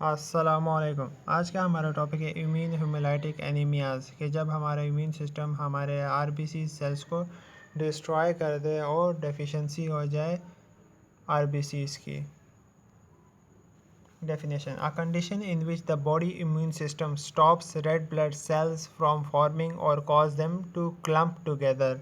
अस्सलामुअलैकुम। आज का हमारा टॉपिक है इम्यून हेमोलाइटिक एनीमियाज कि जब हमारा इम्यून सिस्टम हमारे आरबीसी सेल्स को डिस्ट्रॉय कर दे और डेफिशिएंसी हो जाए आरबीसीज की। Definition: a condition in which the body immune system stops red blood cells from forming और cause them to clump together.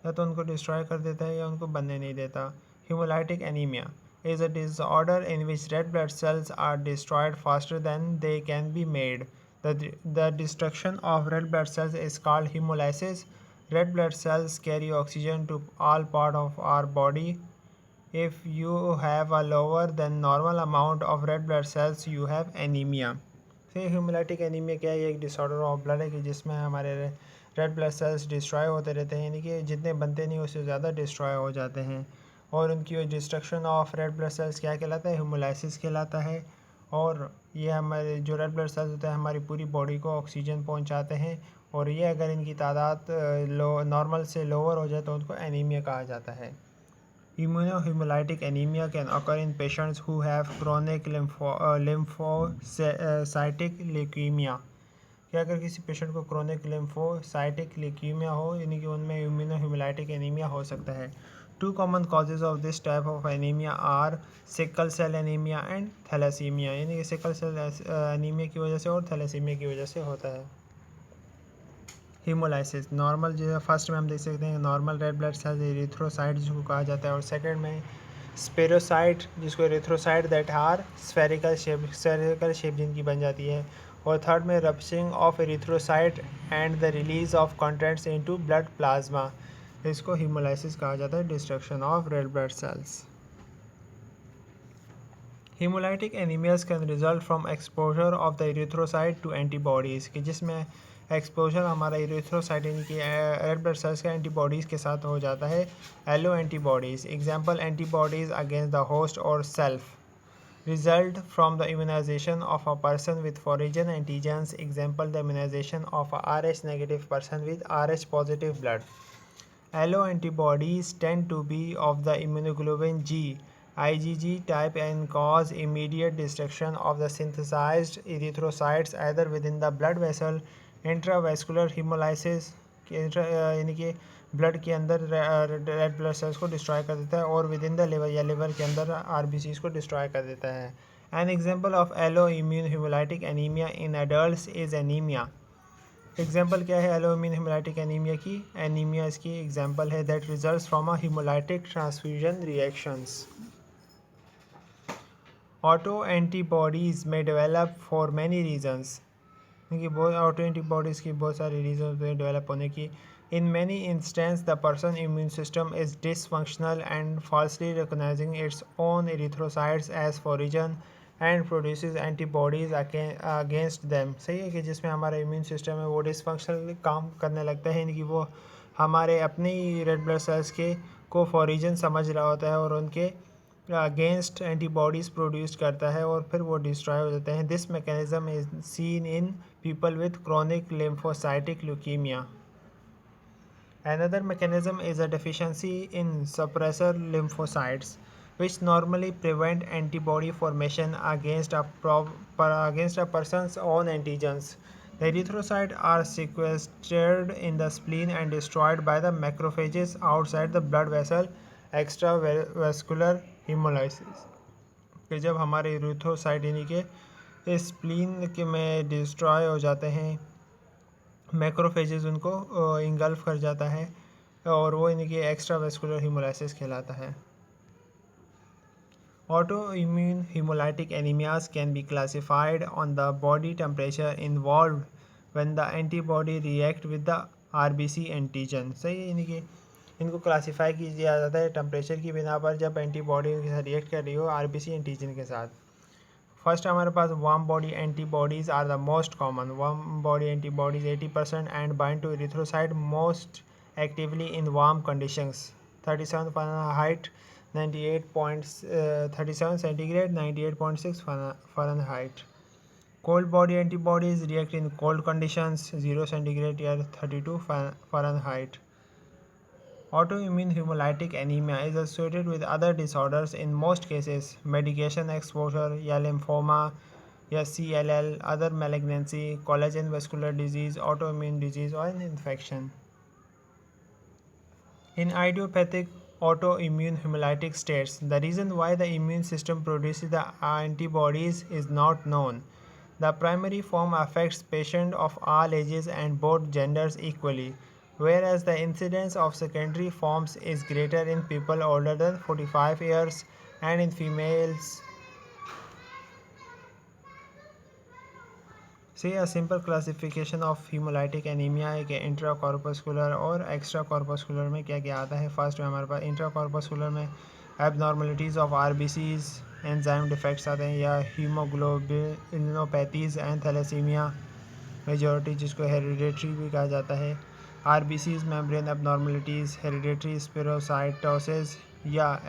या तो उनको डिस्ट्रॉय कर देता है या उनको बनने नहीं देता। Haemolytic anaemia is a disorder in which red blood cells are destroyed faster than they can be made. The destruction of red blood cells is called hemolysis. Red blood cells carry oxygen to all parts of our body. If you have a lower than normal amount of red blood cells, you have anemia. तो haemolytic anaemia क्या है? ये एक disorder of blood है कि जिसमें हमारे red blood sales destroy होते रहते हैं, यानी कि जितने बनते नहीं उससे ज़्यादा डिस्ट्रॉय हो जाते हैं। और उनकी destruction of red blood sales क्या कहलाता है? हेमोलाइसिस कहलाता है। और ये हमारे जो रेड ब्लड सेल्स होते हैं हमारी पूरी बॉडी को ऑक्सीजन पहुंचाते हैं, और ये अगर इनकी तादाद नॉर्मल से लोअर हो जाए तो उनको एनीमिया कहा जाता है। Immunohemolytic anemia can occur in patients who have chronic lymphocytic leukemia. क्या अगर किसी पेशेंट को क्रोनिक लिम्फोसाइटिक ल्यूकीमिया हो, यानी कि उनमें इम्यूनोहेमोलाइटिक एनीमिया हो सकता है। Two common causes of this type of anaemia are sickle cell anaemia and thalassaemia, यानी कि सिकल सेल एनीमिया की वजह से और थैलेसीमिया की वजह से होता है। हीमोलाइसिस नॉर्मल जो है, फर्स्ट में हम देख सकते हैं normal red blood cells erythrocyte जिसको कहा जाता है, और सेकंड में स्पेरोसाइट जिसको erythrocyte that are spherical shape जिनकी बन जाती है, और थर्ड में rupturing of erythrocyte and the release of contents into blood plasma, इसको हीमोलाइसिस कहा जाता है, destruction of red blood cells. Haemolytic anaemias can result from exposure of the erythrocyte to antibodies, कि जिसमें एक्सपोजर हमारा एरिथ्रोसाइट यानी कि रेड ब्लड सेल्स का एंटीबॉडीज़ के साथ हो जाता है। Allo antibodies example antibodies against the host और self result from the immunisation of a person with foreign antigens example the immunisation of a RH negative person with RH positive blood. Allo antibodies tend to be of the immunoglobulin G IgG type and cause immediate destruction of the synthesized erythrocytes either within the blood vessel, intravascular hemolysis यानी कि blood के अंदर red blood cells को destroy कर देता है, और within the liver या लिवर के अंदर आरबीसीज को डिस्ट्रॉय कर देता है। An example of alloimmune haemolytic anaemia in adults is anaemia. Example क्या है एलोइम्यून हेमोलाइटिक एनीमिया की? एनीमिया इसकी एग्जाम्पल है that results from a haemolytic transfusion reactions. Autoantibodies में डेवलप फॉर मैनी रीजंस, क्योंकि बहुत ऑटो एंटीबॉडीज़ की बहुत सारी रीजन डेवलप होने की। In many instances the person immune system is dysfunctional and falsely recognising its own erythrocytes as foreign and produces antibodies against them. सही है कि जिसमें हमारा इम्यून सिस्टम है वो डिसफंक्शनल काम करने लगता है, यानी कि वो हमारे अपने ही रेड ब्लड सेल्स के को फॉरिजन समझ रहा होता है और उनके अगेंस्ट एंटीबॉडीज़ प्रोड्यूस करता है, और फिर वो डिस्ट्रॉय हो जाते हैं। This mechanism is seen in people with chronic lymphocytic leukaemia. Another mechanism is a deficiency in suppressor lymphocytes, which normally prevent antibody formation against against a person's own antigens. The erythrocytes are sequestered in the spleen and destroyed by the macrophages outside the blood vessel. Extravascular hemolysis, कि जब हमारे erythrocyte यानी कि spleen के में destroy हो जाते हैं, मैक्रोफेजेस उनको इंगल्फ कर जाता है, और वो यानी कि एक्स्ट्रा वेस्कुलर हीमोलाइसिस कहलाता है। Autoimmune hemolytic anemias can be classified on the body temperature involved when the antibody react with the RBC antigen। सही है, यानी कि इनको क्लासीफाई किया जाता है टेम्परेचर की बिना पर, जब एंटीबॉडी के साथ रिएक्ट कर रही हो आरबीसी एंटीजन के साथ। फर्स्ट हमारे पास warm body antibodies are the most common. Warm body antibodies 80% and bind to erythrocyte most actively in warm conditions. 37 Fahrenheit 98.37 centigrade 98.6 Fahrenheit. Cold body antibodies react in cold conditions 0 centigrade या 32 Fahrenheit. Autoimmune hemolytic anemia is associated with other disorders in most cases, medication exposure या lymphoma, या CLL, other malignancy, collagen vascular disease, autoimmune disease और infection. In idiopathic autoimmune hemolytic states, the reason why the immune system produces the antibodies is not known. The primary form affects patients of all ages and both genders equally, whereas the incidence of secondary forms is greater in people older than 45 years and in females. See, a simple classification of hemolytic anemia है कि इंट्राकॉर्पस्कुलर और extra corpuscular में क्या क्या आता है। First में हमारे पास इंट्राकॉर्पस्कुलर में abnormalities of RBCs, enzyme defects आते हैं, या हीमोग्लोबिनोपैथीज एंड थैलेसीमिया मेजॉरिटी, जिसको हेरिडेटरी भी कहा जाता है। RBCs membrane abnormalities, hereditary spherocytosis or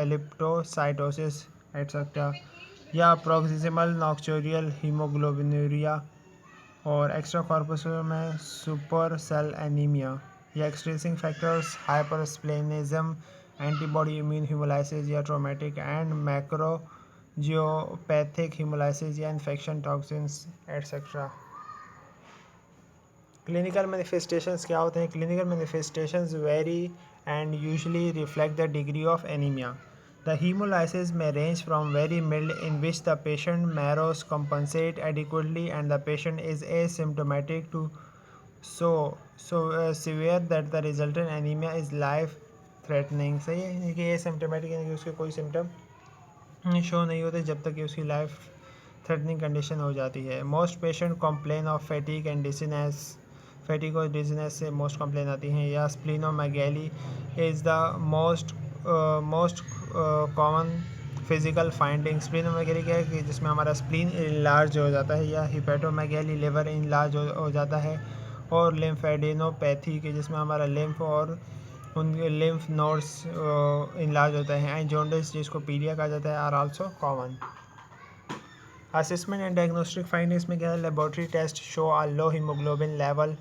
elliptocytosis etcetera, या प्रोक्सिमल नॉक्चोरियल हीमोग्लोबिनूरिया, और एक्स्ट्रा कॉर्पस्कुलर में सुपर सेल एनीमिया या extrinsic factors hypersplenism, antibody immune haemolysis या ट्रोमेटिक एंड मैक्रोजियोपैथिक हिमोलाइसिस या infection toxins etcetera. Clinical manifestations क्या होते हैं? Clinical manifestations vary and usually reflect the degree of anaemia. The hemolysis may range from very mild, in which the patient marrows compensate adequately and the patient is asymptomatic, to so severe that the resultant anemia is life threatening. सही है कि asymptomatic यानी कि उसके कोई symptom show नहीं होते जब तक कि उसकी लाइफ थ्रेटनिंग कंडीशन हो जाती है. Most patient complain of फैटिक and dizziness. फैटिक और डिजीनेस से मोस्ट कंप्लेन आती हैं. या स्प्लीनोमेगैली is the most common physical finding. स्प्लीनोमेगैली क्या है कि जिसमें हमारा स्प्लीन इनलार्ज हो जाता है, या हिपेटोमेगैली लिवर इनलार्ज हो जाता है. और लिम्फेडेनोपैथी के जिसमें हमारा लिम्फ और उनके लिम्फ नोड्स इनलार्ज होते हैं. एंड जॉन्डिस जिसको पीलिया कहा जाता है are also common. Assessment and diagnostic findings में क्या है? Laboratory test show a low haemoglobin level.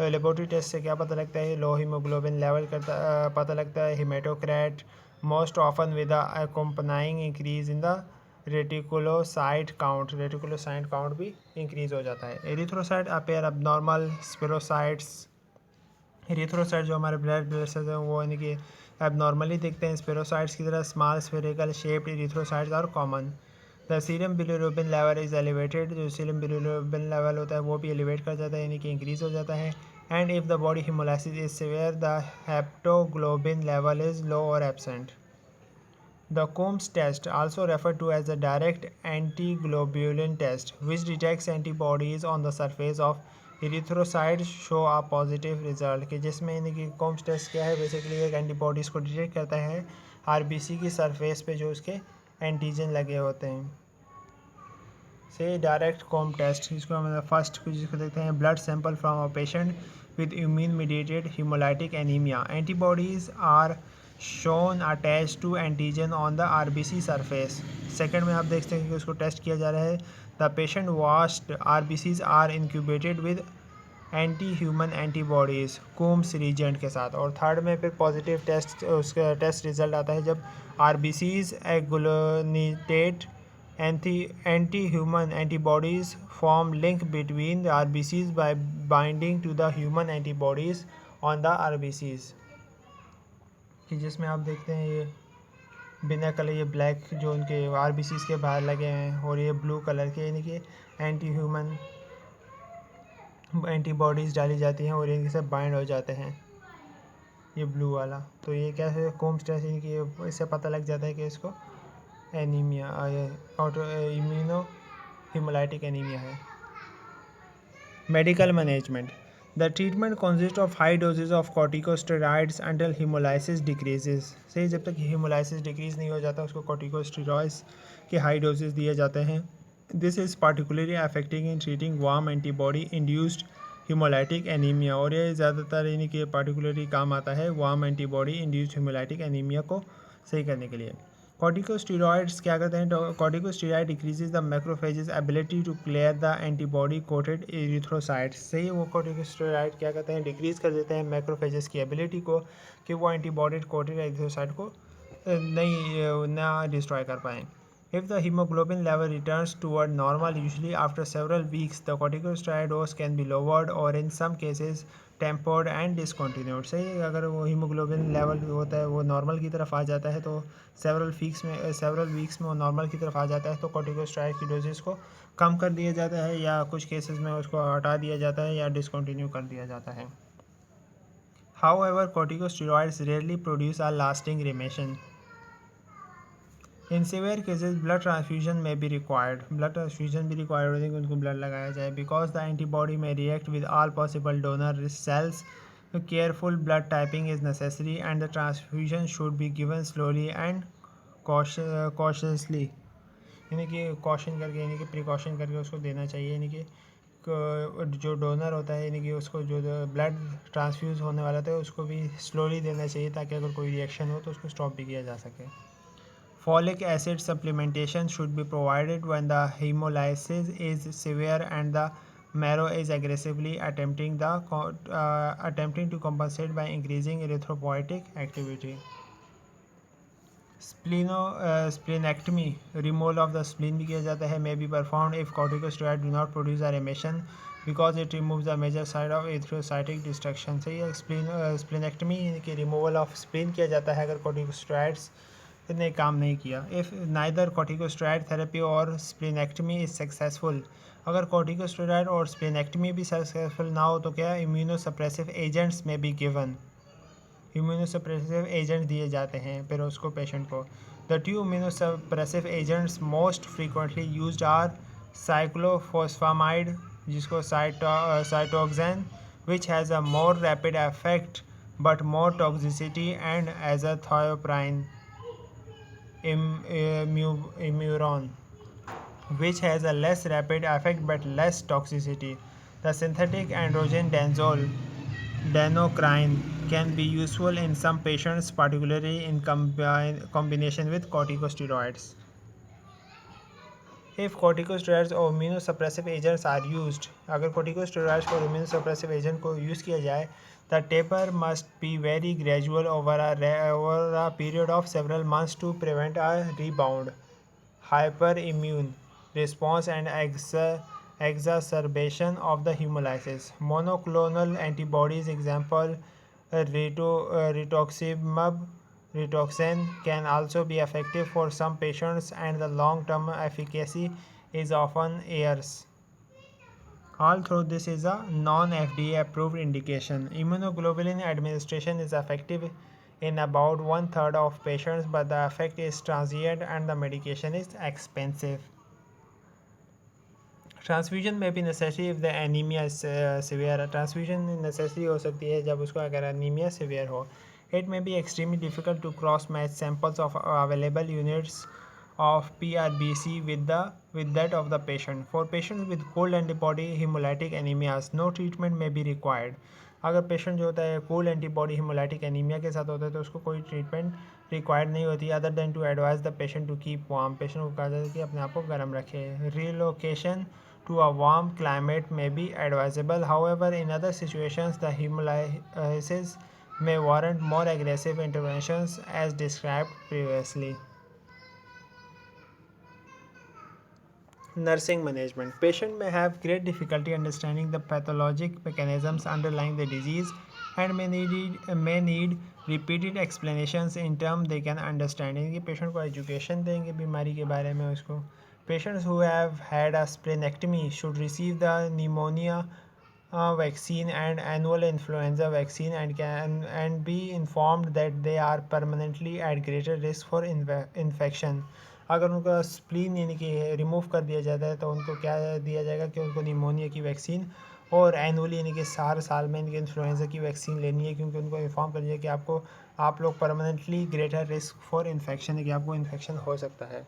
Laboratory test से क्या पता लगता है? लो हीमोग्लोबिन लेवल पता लगता है. Haematocrit most often with accompanying increase in the reticulocyte count. Reticulocyte count भी इंक्रीज हो जाता है. Erythrocyte appear abnormal. Spherocytes, erythrocyte जो हमारे ब्लड वेसल्स हैं वो यानी कि एबनॉर्मली दिखते हैं. स्पेरोसाइट्स की तरह small spherical shaped erythrocytes are common. The serum bilirubin level is elevated. जो सीरम बिलिरुबिन लेवल होता है वो भी एलिवेट कर जाता है यानी कि इंक्रीज़ हो जाता है. And if the body haemolysis is severe the haptoglobin level is low और absent. The Coombs test, also referred to as the direct antiglobulin test, which detects antibodies on the surface of erythrocytes, show a positive result. कि जिसमें यानी कि Coombs test क्या है? Basically एक antibodies को detect करता है आरबीसी की सरफेस पे जो उसके एंटीजन लगे होते हैं. से डायरेक्ट कॉम टेस्ट, जिसको हम फर्स्ट जिसको देखते हैं blood sample from a patient with immune mediated haemolytic anaemia. Antibodies are shown attached to antigen on the RBC surface. Second में आप देखते हैं कि उसको टेस्ट किया जा रहा है. The patient washed RBCs are incubated with anti human antibodies Coombs reagent के साथ. और थर्ड में फिर पॉजिटिव टेस्ट उसका टेस्ट रिजल्ट आता है जब RBCs agglutinate anti-human antibodies form link between the RBCs by binding to the human antibodies on the RBCs. कि जिसमें आप देखते हैं ये बिना कलर, ये ब्लैक जो उनके RBCs के बाहर लगे हैं, और ये ब्लू कलर के यानी कि एंटी ह्यूमन एंटीबॉडीज़ डाली जाती हैं और इनके साथ बाइंड हो जाते हैं, ये ब्लू वाला. तो ये क्या है? कूम्स टेस्ट, यानी कि इससे पता लग जाता है कि इसको anaemia auto immuno haemolytic anaemia है. Medical management. The treatment consist of high doses of corticosteroids until haemolysis decreases. सही, जब तक हिमोलाइसिस डिक्रीज नहीं हो जाता उसको कॉर्टिकोस्टेरॉइड्स के हाई डोजेज दिए जाते हैं. This is particularly affecting in treating warm antibody induced haemolytic anaemia. और ये ज़्यादातर यानी कि पार्टिकुलरली काम आता है warm antibody induced haemolytic anaemia को सही करने के लिए. कॉर्टिकोस्टेरॉइड्स क्या करते हैं? Corticosteroid decreases the macrophages ability to clear the antibody coated erythrocytes. सही, वो कॉर्टिकोस्टेरॉइड क्या करते हैं? डिक्रीज कर देते हैं मैक्रोफेजेस की एबिलिटी को कि वो एंटीबॉडी कोटेड एरिथ्रोसाइट को ना डिस्ट्रॉय कर पाएँ. If the hemoglobin level returns toward normal, usually after several weeks, the corticosteroid dose can be lowered or in some cases tempered and discontinued. सही है, अगर वो हीमोग्लोबिन लेवल होता है वो नॉर्मल की तरफ आ जाता है तो सेवरल वीक्स में वो नॉर्मल की तरफ आ जाता है तो corticosteroid की डोजेस को कम कर दिया जाता है या कुछ केसेस में उसको हटा दिया जाता है या डिसकंटिन्यू कर दिया जाता है. However, corticosteroids rarely produce a lasting remission. In severe cases, blood transfusion may be required. Blood transfusion भी required होती है कि उनको blood लगाया जाए because the antibody may react with all possible donor cells. So careful blood typing is necessary and the transfusion should be given slowly and cautiously. यानी कि caution करके यानी कि precaution करके उसको देना चाहिए. यानी कि जो डोनर होता है यानी कि उसको जो ब्लड ट्रांसफ्यूज़ होने वाला था उसको भी स्लोली देना चाहिए ताकि अगर कोई रिएक्शन हो तो उसको स्टॉप भी किया जा सके. Folic acid supplementation should be provided when the hemolysis is severe and the marrow is aggressively attempting to compensate by increasing erythropoietic activity. Splenectomy, removal of the spleen भी किया जाता है, may be performed if corticosteroid do not produce a remission because it removes the major side of erythrocytic destruction. सही है, splenectomy यानी कि removal of spleen किया जाता है अगर corticosteroids ने काम नहीं किया. If neither corticosteroid therapy or splenectomy is successful, अगर corticosteroid और splenectomy भी सक्सेसफुल ना हो तो क्या immunosuppressive agents may be given. immunosuppressive agents दिए जाते हैं फिर उसको पेशेंट को. The two immunosuppressive agents most frequently used are cyclophosphamide जिसको cytoxan which has a more rapid effect but more toxicity and azathioprine Imuron, which has a less rapid effect but less toxicity. The synthetic androgen danocrine can be useful in some patients, particularly in combination with corticosteroids. If corticosteroids or immunosuppressive agents are used, अगर corticosteroids और immunosuppressive agent को use किया जाए, the taper must be very gradual over a period of several months to prevent a rebound, hyperimmune response and exacerbation of the hemolysis. Monoclonal antibodies, example rituximab, can also be effective for some patients and the long-term efficacy is often years. Although this is a non-FDA approved indication, immunoglobulin administration is effective in about 1/3 of patients, but the effect is transient and the medication is expensive. Transfusion may be necessary if the anemia is severe. Transfusion necessary हो सकती है जब उसको अगर anemia severe हो. It may be extremely difficult to cross-match samples of available units of PRBC with that of the patient. For patients with cold antibody hemolytic anemias, no treatment may be required. अगर patient जो होता है cold antibody haemolytic anaemia के साथ होता है तो उसको कोई ट्रीटमेंट रिक्वायर्ड नहीं होती other than to advise the patient to keep warm. Patient को कहा जाता है कि अपने आप को गर्म रखे. Relocation to a warm climate may be advisable. However, in other situations, the hemolysis may warrant more aggressive interventions as described previously. Nursing management. Patient may have great difficulty understanding the pathologic mechanisms underlying the disease and may need repeated explanations in terms they can understand. यानी patient को education देंगे बीमारी के बारे में उसको. Patients who have had a splenectomy should receive the pneumonia vaccine and annual influenza vaccine and be informed that they are permanently at greater risk for infection. अगर उनका स्प्लीन यानी कि रिमूव कर दिया जाता है तो उनको क्या दिया जाएगा कि उनको निमोनिया की वैक्सीन और एनुअली यानी कि साल में इनके इन्फ्लुएंजा की वैक्सीन लेनी है क्योंकि उनको इन्फॉर्म कर दिया कि आप लोग permanently greater risk for infection है कि आपको इन्फेक्शन हो सकता है.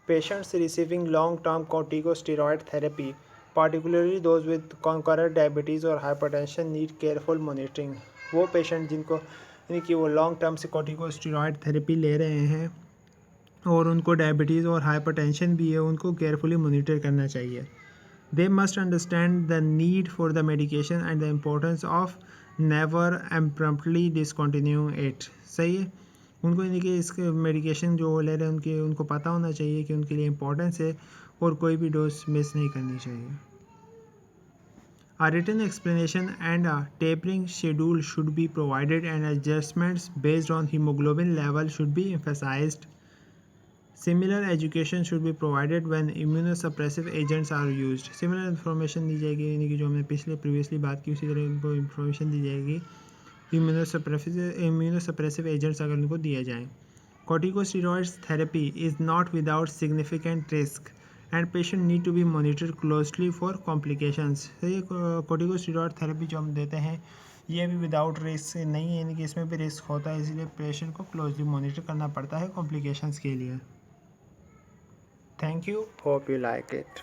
Patients receiving long-term corticosteroid therapy, particularly those with concurrent diabetes or hypertension, need careful monitoring. वो पेशेंट जिनको यानी कि वो लॉन्ग टर्म से corticosteroid थेरेपी ले रहे हैं और उनको डायबिटीज़ और हाइपरटेंशन भी है उनको केयरफुली मॉनिटर करना चाहिए. They must understand the need for the medication and the importance of never abruptly discontinuing it. सही है. उनको यानी कि इसके मेडिकेशन जो वो ले रहे हैं उनको पता होना चाहिए कि उनके लिए इम्पोर्टेंस है और कोई भी डोज मिस नहीं करनी चाहिए। A written explanation and a tapering schedule should be provided, and adjustments based on hemoglobin level should be emphasized. Similar education should be provided when immunosuppressive agents are used. Similar information दी जाएगी, यानी कि जो हमने previously बात की उसी तरह इनको इंफॉर्मेशन दी जाएगी immunosuppressive agents अगर उनको दिए जाएँ। Corticosteroids therapy is not without significant risk and patient need to be monitored closely for complications। तो ये corticosteroid therapy जो हम देते हैं ये भी विदाउट रिस्क नहीं है, यानी कि इसमें भी रिस्क होता है, इसलिए पेशेंट को क्लोजली मॉनिटर करना पड़ता है कॉम्प्लिकेशंस के लिए। Thank you, hope you like it.